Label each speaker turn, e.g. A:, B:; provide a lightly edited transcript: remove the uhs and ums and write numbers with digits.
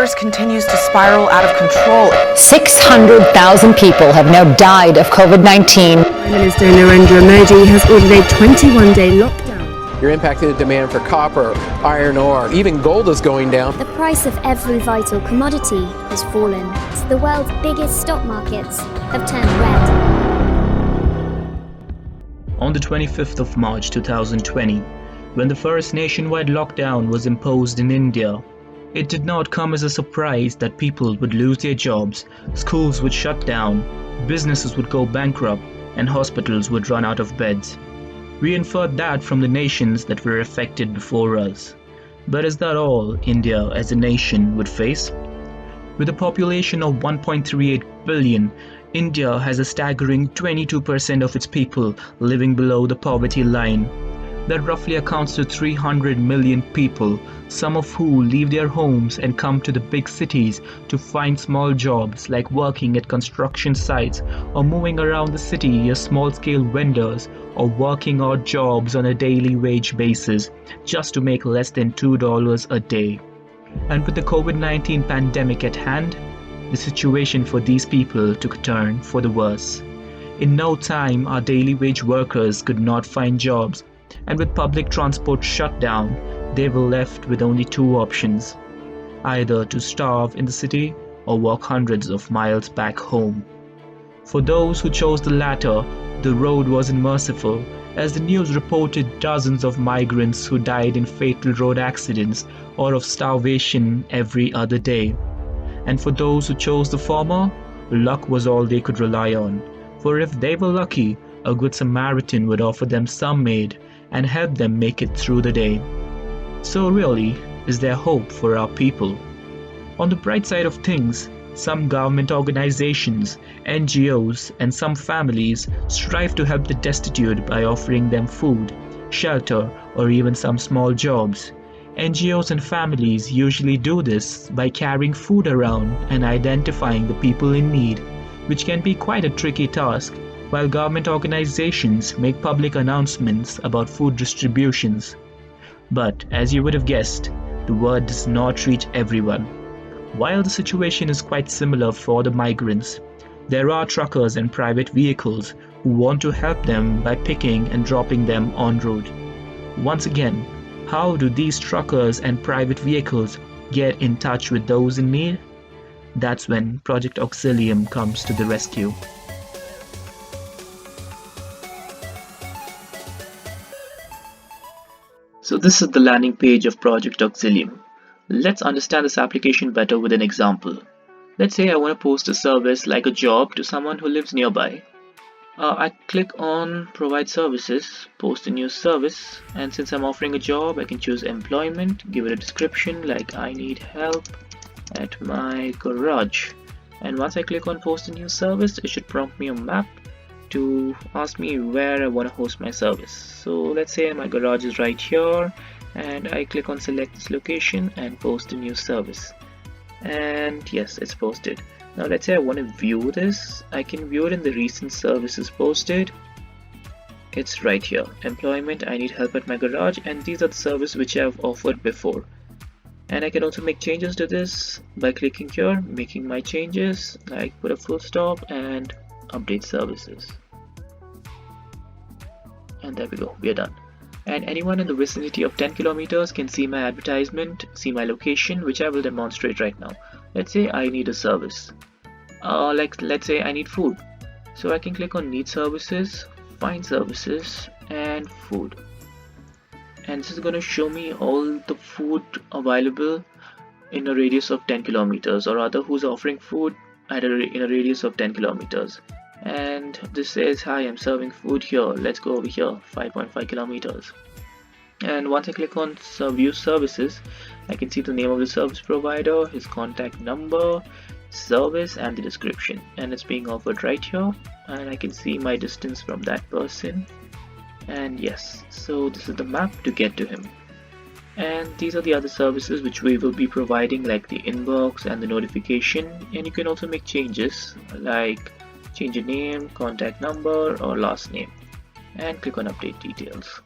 A: virus continues to spiral out of control.
B: 600,000 people have now died of COVID-19.
C: Prime Minister Narendra Modi has ordered a 21-day lockdown.
D: You're impacting the demand for copper, iron ore, even gold is going down.
E: The price of every vital commodity has fallen. The world's biggest stock markets have turned red.
F: On the 25th of March 2020, when the first nationwide lockdown was imposed in India, it did not come as a surprise that people would lose their jobs, schools would shut down, businesses would go bankrupt, and hospitals would run out of beds. We inferred that from the nations that were affected before us. But is that all India as a nation would face? With a population of 1.38 billion, India has a staggering 22% of its people living below the poverty line. That roughly accounts to 300 million people, some of who leave their homes and come to the big cities to find small jobs like working at construction sites or moving around the city as small-scale vendors or working odd jobs on a daily wage basis just to make less than $2 a day. And with the COVID-19 pandemic at hand, the situation for these people took a turn for the worse. In no time, our daily wage workers could not find jobs, and with public transport shut down, they were left with only two options: either to starve in the city or walk hundreds of miles back home. For those who chose the latter, the road wasn't merciful, as the news reported dozens of migrants who died in fatal road accidents or of starvation every other day. And for those who chose the former, luck was all they could rely on, for if they were lucky, a good Samaritan would offer them some aid and help them make it through the day. So really, is there hope for our people? On the bright side of things, some government organizations, NGOs, and some families strive to help the destitute by offering them food, shelter, or even some small jobs. NGOs and families usually do this by carrying food around and identifying the people in need, which can be quite a tricky task, while government organizations make public announcements about food distributions. But as you would have guessed, the word does not reach everyone. While the situation is quite similar for the migrants, there are truckers and private vehicles who want to help them by picking and dropping them en route. Once again, how do these truckers and private vehicles get in touch with those in need? That's when Project Auxilium comes to the rescue. So this is the landing page of Project Auxilium. Let's understand this application better with an example. Let's say I want to post a service like a job to someone who lives nearby. I click on Provide Services, post a new service, and since I'm offering a job, I can choose employment, give it a description like I need help at my garage. And once I click on Post a new service, it should prompt me a map to ask me where I want to host my service. So let's say my garage is right here, and I click on select this location and post a new service. And yes, it's posted. Now let's say I want to view this. I can view it in the recent services posted. It's right here, employment, I need help at my garage, and these are the services which I've offered before. And I can also make changes to this by clicking here, making my changes, like put a full stop and update services. And there we go, we are done. And anyone in the vicinity of 10 kilometers can see my advertisement, see my location, which I will demonstrate right now. Let's say I need a service. Let's say I need food. So I can click on Need Services, Find Services, and Food. And this is going to show me all the food available in a radius of 10 kilometers, or rather who's offering food in a radius of 10 kilometers. And this says, hi, I'm serving food here, let's go over here, 5.5 kilometers. And once I click on View Services, I can see the name of the service provider, his contact number, service, and the description. And it's being offered right here, and I can see my distance from that person. And yes, so this is the map to get to him. And these are the other services which we will be providing, like the inbox and the notification. And you can also make changes like change your name, contact number, or last name, and click on update details.